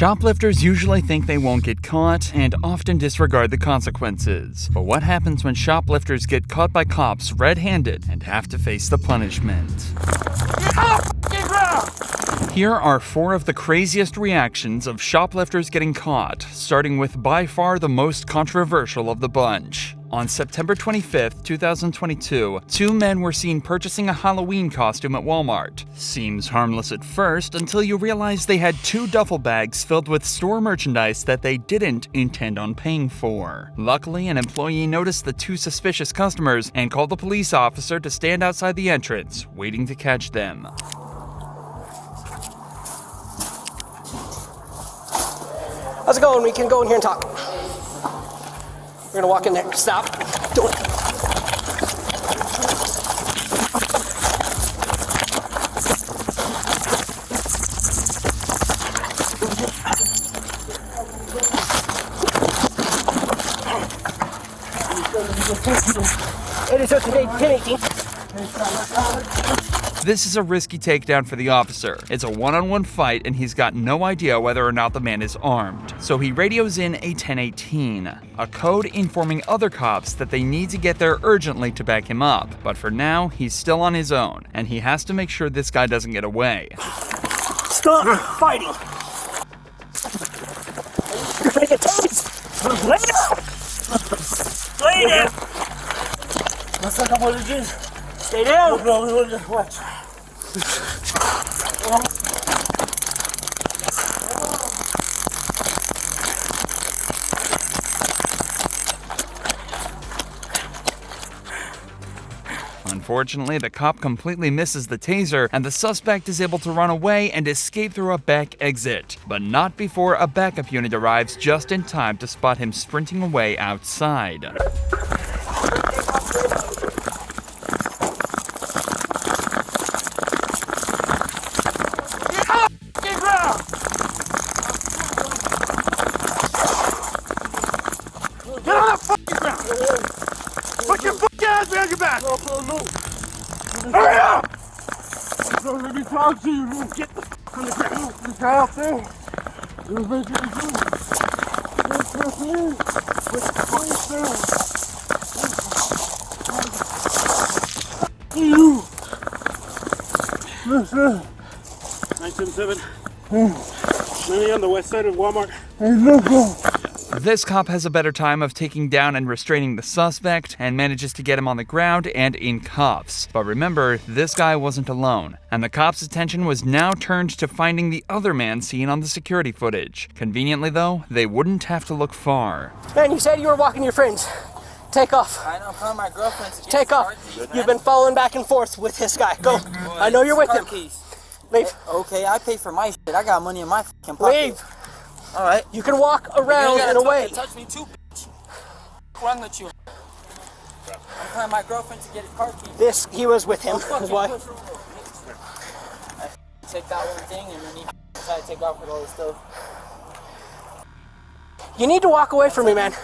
Shoplifters usually think they won't get caught and often disregard the consequences. But what happens when shoplifters get caught by cops red-handed and have to face the punishment? Here are 4 of the craziest reactions of shoplifters getting caught, starting with by far the most controversial of the bunch. On September 25th, 2022, 2 men were seen purchasing a Halloween costume at Walmart. Seems harmless at first until you realize they had 2 duffel bags filled with store merchandise that they didn't intend on paying for. Luckily, an employee noticed the 2 suspicious customers and called the police officer to stand outside the entrance, waiting to catch them. How's it going? We can go in here and talk. We're gonna walk in there. Stop. Do it. This is a risky takedown for the officer. It's a one-on-one fight and he's got no idea whether or not the man is armed. So he radios in a 1018, a code informing other cops that they need to get there urgently to back him up. But for now, he's still on his own, and he has to make sure this guy doesn't get away. Stop fighting! You're gonna get tased! Lay down! Lay down! Let's look up what it is. Stay down! Watch. Unfortunately, the cop completely misses the taser, and the suspect is able to run away and escape through a back exit. But not before a backup unit arrives just in time to spot him sprinting away outside. Get on the fucking ground! Put your fucking ass behind your back! No. Hurry up! Let me talk to you. Get the fuck on the ground. This guy out there. You're making me do it. You! Listen. 977. Maybe on the west side of Walmart. Hey, look. This cop has a better time of taking down and restraining the suspect and manages to get him on the ground and in cuffs. But remember, this guy wasn't alone, and the cop's attention was now turned to finding the other man seen on the security footage. Conveniently though, they wouldn't have to look far. Man, you said you were walking your friends. Take off. I know, I'm calling my girlfriend to get Take off. You've been following back and forth with this guy. Go. I know you're with him. Keys. Leave. Okay, I pay for my shit. I got money in my fucking pocket. Leave. All right. You can walk around and away. Touch me too, bitch. What's wrong with you? I'm calling my girlfriend to get his car keys. He was with him. His wife. I take that one thing and then he try to take off with all this stuff. You need to walk away from me, man.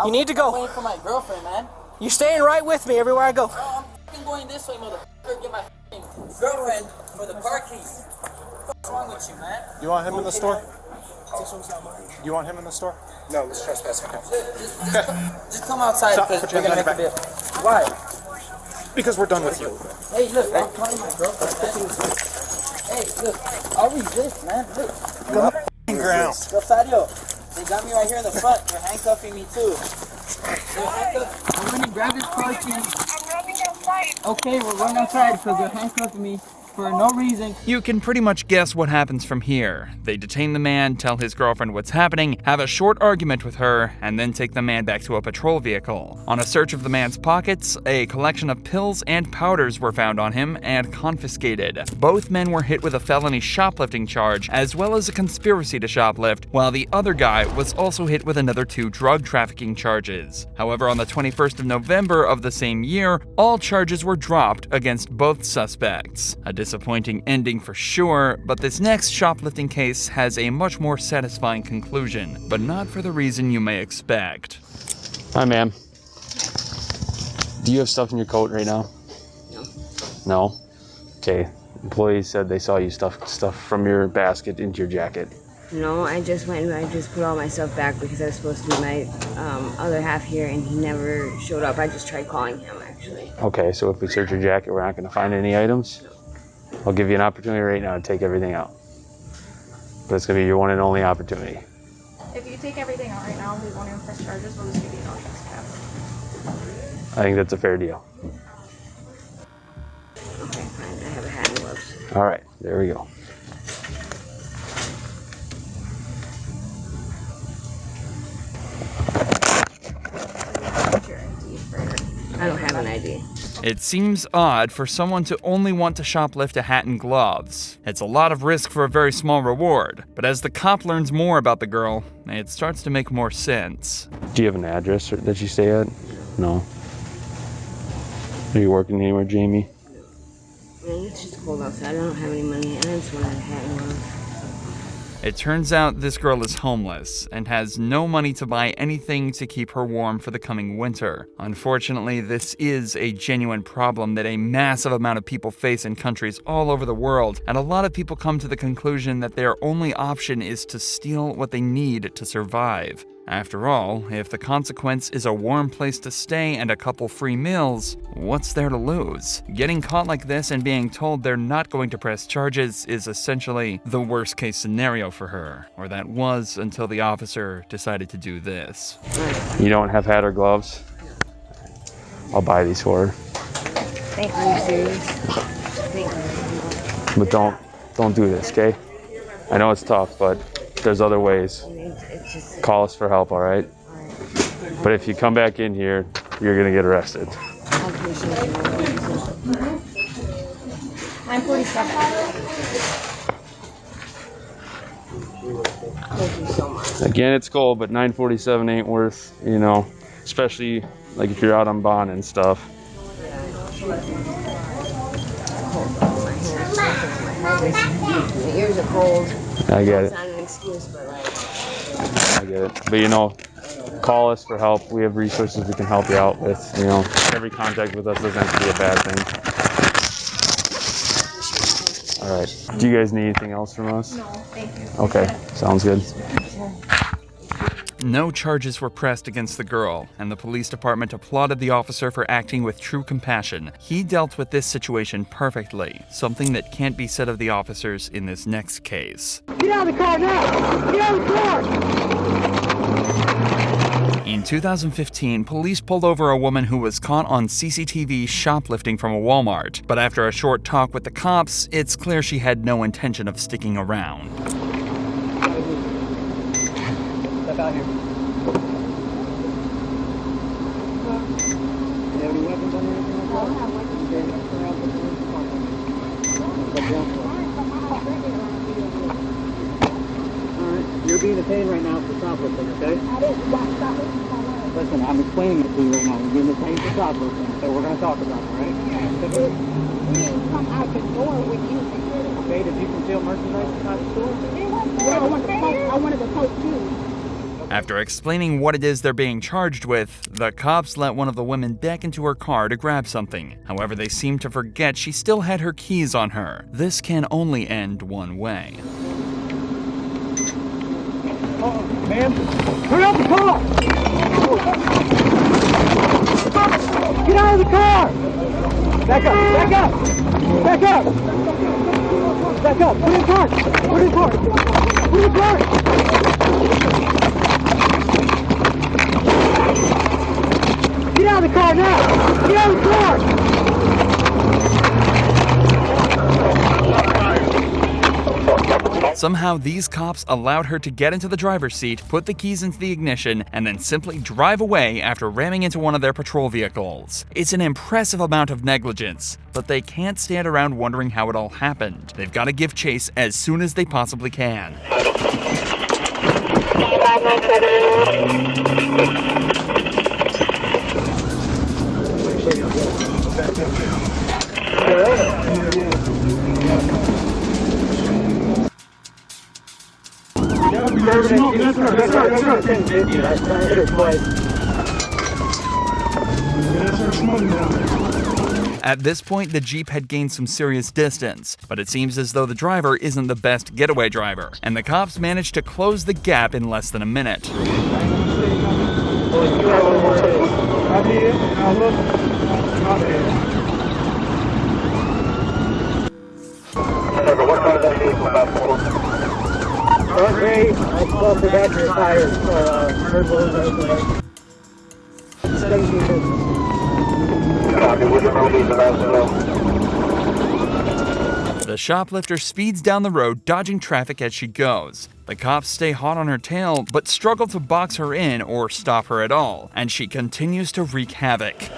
You need to go. I'm waiting for my girlfriend, man. You staying right with me everywhere I go. No, I'm fucking going this way, motherfucker. Get my fucking girlfriend for the car keys. What's wrong with you, man? You want him in the store? You want him in the store? No, it's trespassing. Just come outside because we're gonna make a bit. Why? Because we're done with you. Hey, look, I'm calling my girlfriend. Hey, look, I'll resist, man. Look. Go on the ground. Rosario, they got me right here in the front. They're handcuffing me too. I'm gonna grab this car key. I'm running outside. Okay, we're going outside because they're handcuffing me for no reason. You can pretty much guess what happens from here. They detain the man, tell his girlfriend what's happening, have a short argument with her, and then take the man back to a patrol vehicle. On a search of the man's pockets, a collection of pills and powders were found on him and confiscated. Both men were hit with a felony shoplifting charge, as well as a conspiracy to shoplift, while the other guy was also hit with another 2 drug trafficking charges. However, on the 21st of November of the same year, all charges were dropped against both suspects. A disappointing ending for sure, but this next shoplifting case has a much more satisfying conclusion, but not for the reason you may expect. Hi, ma'am. Do you have stuff in your coat right now? No. No? Okay. Employees said they saw you stuff from your basket into your jacket. No, I just went and I just put all my stuff back because I was supposed to be my other half here, and he never showed up. I just tried calling him, actually. Okay, so if we search your jacket, we're not going to find any items? I'll give you an opportunity right now to take everything out. But it's going to be your one and only opportunity. If you take everything out right now, we won't even press charges. We'll just give you no trespass. I think that's a fair deal. Okay, fine. I have a hat and gloves. All right, there we go. I don't have an ID. It seems odd for someone to only want to shoplift a hat and gloves. It's a lot of risk for a very small reward, but as the cop learns more about the girl, it starts to make more sense. Do you have an address that you stay at? No. Are you working anywhere, Jamie? Man, it's just cold outside. I don't have any money, and I just wanted a hat and gloves. It turns out this girl is homeless and has no money to buy anything to keep her warm for the coming winter. Unfortunately, this is a genuine problem that a massive amount of people face in countries all over the world, and a lot of people come to the conclusion that their only option is to steal what they need to survive. After all, if the consequence is a warm place to stay and a couple free meals, what's there to lose? Getting caught like this and being told they're not going to press charges is essentially the worst case scenario for her, or that was until the officer decided to do this. You don't have hat or gloves? I'll buy these for her. Thank you. Are you serious? Thank you. But don't do this, okay? I know it's tough, but there's other ways. It's just... Call us for help, all right? All right. But if you come back in here, you're gonna get arrested. I appreciate you. 947. Thank you so much. Again, it's cold, but 947 ain't worth, you know, especially like if you're out on bond and stuff. My ears are cold. I get It's it. not an excuse, but like... I get it. But you know, call us for help. We have resources we can help you out with. You know, every contact with us doesn't have to be a bad thing. All right. Do you guys need anything else from us? No, thank you. Okay, sounds good. No charges were pressed against the girl, and the police department applauded the officer for acting with true compassion. He dealt with this situation perfectly, something that can't be said of the officers in this next case. Get out of the car now! Get out of the car! In 2015, police pulled over a woman who was caught on CCTV shoplifting from a Walmart. But after a short talk with the cops, it's clear she had no intention of sticking around. Step out here. Do you have any weapons on you or anything like that? I don't have weapons. Alright, you're being detained right now for shoplifting, okay? Listen, I'm explaining it to you right now. You're being detained for shoplifting, so we're going to talk about it, alright? Come out the door with you. Okay, did you conceal merchandise inside the store? Yeah, I wanted to post you. After explaining what it is they're being charged with, the cops let one of the women back into her car to grab something. However, they seem to forget she still had her keys on her. This can only end one way. Ma'am, turn out the car! Get out of the car! Back up! Back up! Back up! Back up! Put in park! Put in park! Put in park! Get out of the car now! Get out of the car! Somehow, these cops allowed her to get into the driver's seat, put the keys into the ignition, and then simply drive away after ramming into one of their patrol vehicles. It's an impressive amount of negligence, but they can't stand around wondering how it all happened. They've got to give chase as soon as they possibly can. At this point, the Jeep had gained some serious distance, but it seems as though the driver isn't the best getaway driver, and the cops managed to close the gap in less than a minute. The shoplifter speeds down the road, dodging traffic as she goes. The cops stay hot on her tail, but struggle to box her in or stop her at all, and she continues to wreak havoc.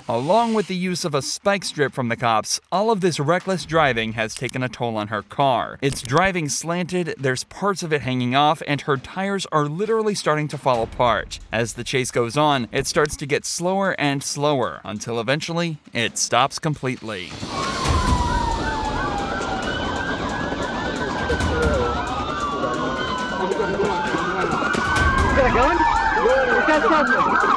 Along with the use of a spike strip from the cops, all of this reckless driving has taken a toll on her car. It's driving slanted, there's parts of it hanging off, and her tires are literally starting to fall apart. As the chase goes on, it starts to get slower and slower, until eventually, it stops completely. You got a gun? You got something?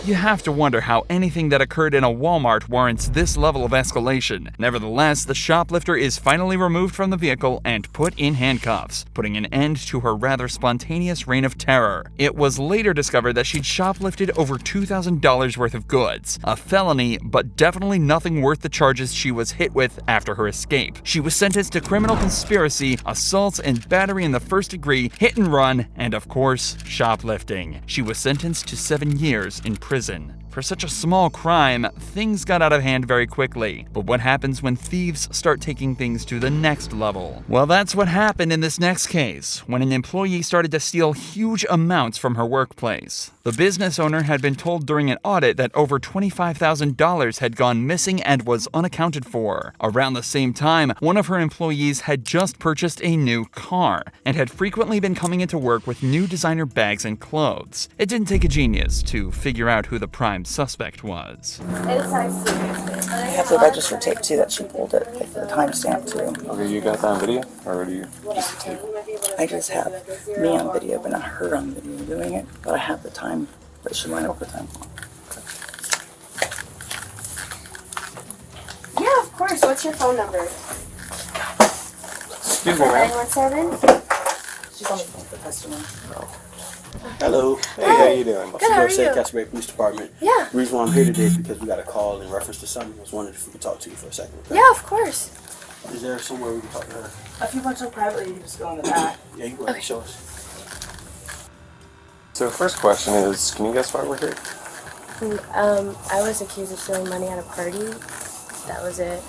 You have to wonder how anything that occurred in a Walmart warrants this level of escalation. Nevertheless, the shoplifter is finally removed from the vehicle and put in handcuffs, putting an end to her rather spontaneous reign of terror. It was later discovered that she'd shoplifted over $2,000 worth of goods, a felony, but definitely nothing worth the charges she was hit with after her escape. She was sentenced to criminal conspiracy, assault and battery in the first degree, hit and run, and of course, shoplifting. She was sentenced to 7 years in prison. For such a small crime, things got out of hand very quickly. But what happens when thieves start taking things to the next level? Well, that's what happened in this next case, when an employee started to steal huge amounts from her workplace. The business owner had been told during an audit that over $25,000 had gone missing and was unaccounted for. Around the same time, one of her employees had just purchased a new car and had frequently been coming into work with new designer bags and clothes. It didn't take a genius to figure out who the prime suspect was. I have the register tape too that she pulled it, like the timestamp too. Okay, you got that on video? Or do you just the tape? I just have me on video, but not her on video doing it. But I have the time that she went overtime for. Yeah, of course. What's your phone number? Excuse me, ma'am. 917? She's on the phone with the customer. Hello. Hey, how you doing? Good, how are you? Castleberry Police Department. Yeah. The reason why I'm here today is because we got a call in reference to something. I was wondering if we could talk to you for a second. Okay? Yeah, of course. Is there somewhere we can talk to her? If you want to privately, you can just go in the back. Yeah, you go ahead and show us. So first question is, can you guess why we're here? I was accused of stealing money at a party. That was it.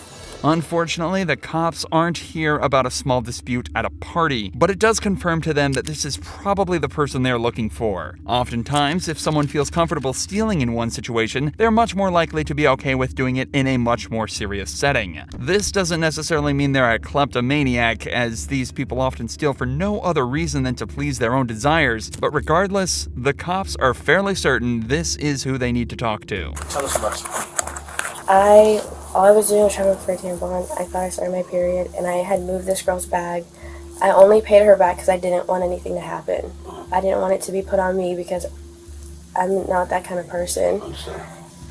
Unfortunately, the cops aren't here about a small dispute at a party, but it does confirm to them that this is probably the person they're looking for. Oftentimes, if someone feels comfortable stealing in one situation, they're much more likely to be okay with doing it in a much more serious setting. This doesn't necessarily mean they're a kleptomaniac, as these people often steal for no other reason than to please their own desires, but regardless, the cops are fairly certain this is who they need to talk to. Tell us about yourself. All I was doing was trying to look for a tampon. I thought I started my period, and I had moved this girl's bag. I only paid her back because I didn't want anything to happen. I didn't want it to be put on me because I'm not that kind of person. I understand.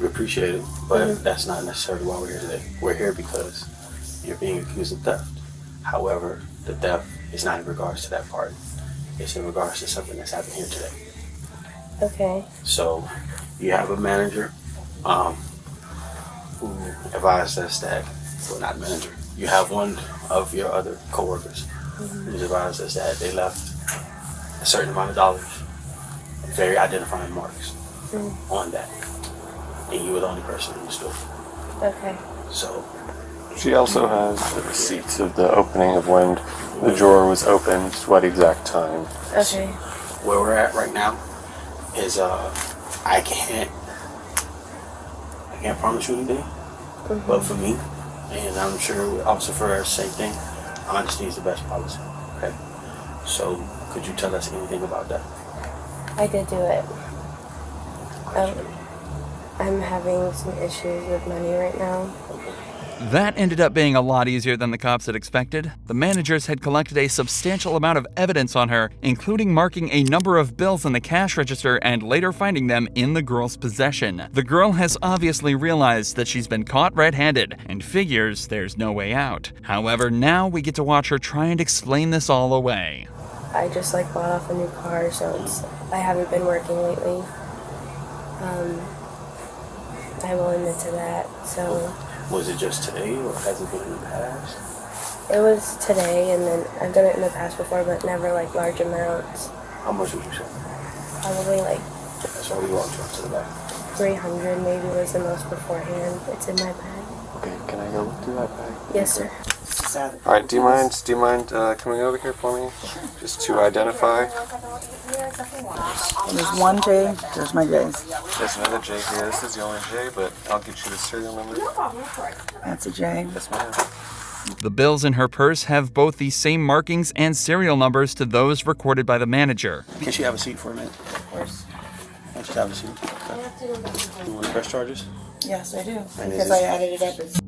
We appreciate it, but that's not necessarily why we're here today. We're here because you're being accused of theft. However, the theft is not in regards to that part. It's in regards to something that's happened here today. Okay. So, you have a manager who advised us that, well, not manager, you have one of your other coworkers They just advised us that they left a certain amount of dollars, very identifying marks on that. And you were the only person in the store. Okay. So She also has the receipts of the opening of when the drawer was opened, what exact time. Okay. Where we're at right now is I can't promise you anything, but for me, and I'm sure also for her, same thing, honesty is the best policy. Okay, so could you tell us anything about that? I did do it. I'm having some issues with money right now. That ended up being a lot easier than the cops had expected. The managers had collected a substantial amount of evidence on her, including marking a number of bills in the cash register and later finding them in the girl's possession. The girl has obviously realized that she's been caught red-handed and figures there's no way out. However, now we get to watch her try and explain this all away. I just bought off a new car, so I haven't been working lately. I will admit to that. So Was it just today, or has it been in the past? it was today, and then I've done it in the past before, but never large amounts. How much would you say? Probably That's why we walked you up to the back. 300 maybe was the most beforehand. It's in my bag. Okay, can I go look through that bag? Yes, sir. All right, do you mind coming over here for me? Just to identify. There's one J, there's my J's. There's another J here. This is the only J, but I'll get you the serial number. That's a J. Yes, ma'am. The bills in her purse have both the same markings and serial numbers to those recorded by the manager. Can she have a seat for a minute? Of course. Just have a seat. Okay. You want to press charges? Yes, I do. And Because is I it- added it up. It's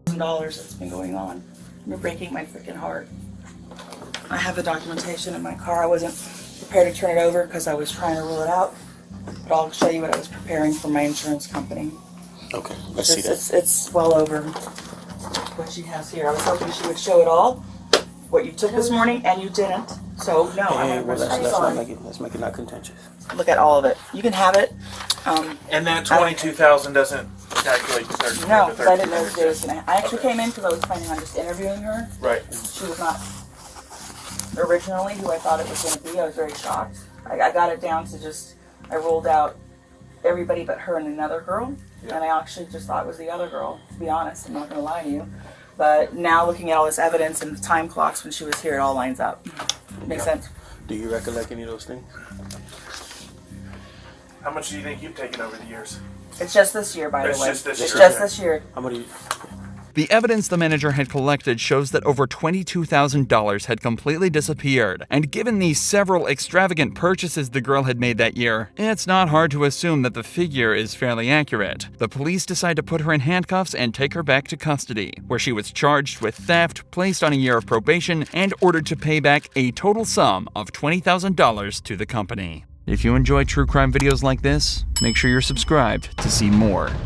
$1,000 that's been going on. You're breaking my freaking heart. I have the documentation in my car. I wasn't prepared to turn it over because I was trying to rule it out. But I'll show you what I was preparing for my insurance company. Okay, let's see that. It's well over what she has here. I was hoping she would show it all, what you took this morning, and you didn't. So, no, I'm sorry. Let's make it not contentious. Look at all of it. You can have it. And that 22,000 doesn't calculate the 13. No, because I didn't know today was gonna. I actually came in because I was planning on just interviewing her. Right. She was not originally who I thought it was going to be. I was very shocked. I got it down to I ruled out everybody but her and another girl, and I actually just thought it was the other girl. To be honest, I'm not going to lie to you. But now looking at all this evidence and the time clocks when she was here, it all lines up. Makes sense. Do you recollect any of those things? How much do you think you've taken over the years? It's just this year, by the way. It's just this It's year. just this year. How many? The evidence the manager had collected shows that over $22,000 had completely disappeared, and given the several extravagant purchases the girl had made that year, it's not hard to assume that the figure is fairly accurate. The police decide to put her in handcuffs and take her back to custody, where she was charged with theft, placed on a year of probation, and ordered to pay back a total sum of $20,000 to the company. If you enjoy true crime videos like this, make sure you're subscribed to see more.